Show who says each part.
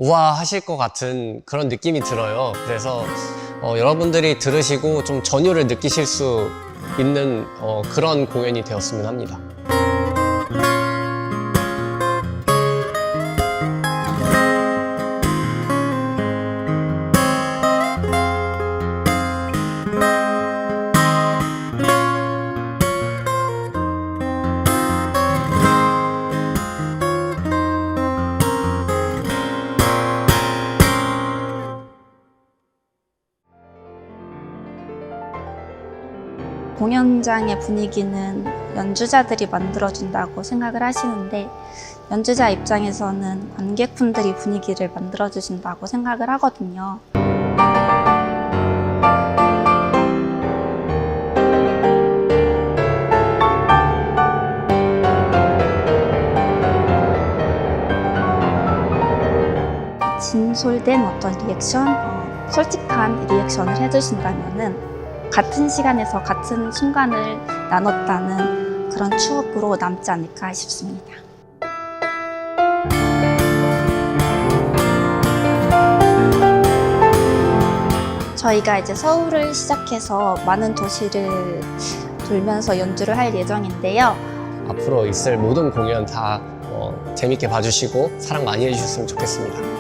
Speaker 1: 우아하실 것 같은 그런 느낌이 들어요. 그래서 여러분들이 들으시고 좀 전율을 느끼실 수 있는 그런 공연이 되었으면 합니다.
Speaker 2: 공연장의 분위기는 연주자들이 만들어준다고 생각을 하시는데, 연주자 입장에서는 관객분들이 분위기를 만들어주신다고 생각을 하거든요. 진솔된 어떤 리액션, 솔직한 리액션을 해주신다면은 같은 시간에서 같은 순간을 나눴다는 그런 추억으로 남지 않을까 싶습니다. 저희가 이제 서울을 시작해서 많은 도시를 돌면서 연주를 할 예정인데요.
Speaker 1: 앞으로 있을 모든 공연 다 재밌게 봐주시고 사랑 많이 해주셨으면 좋겠습니다.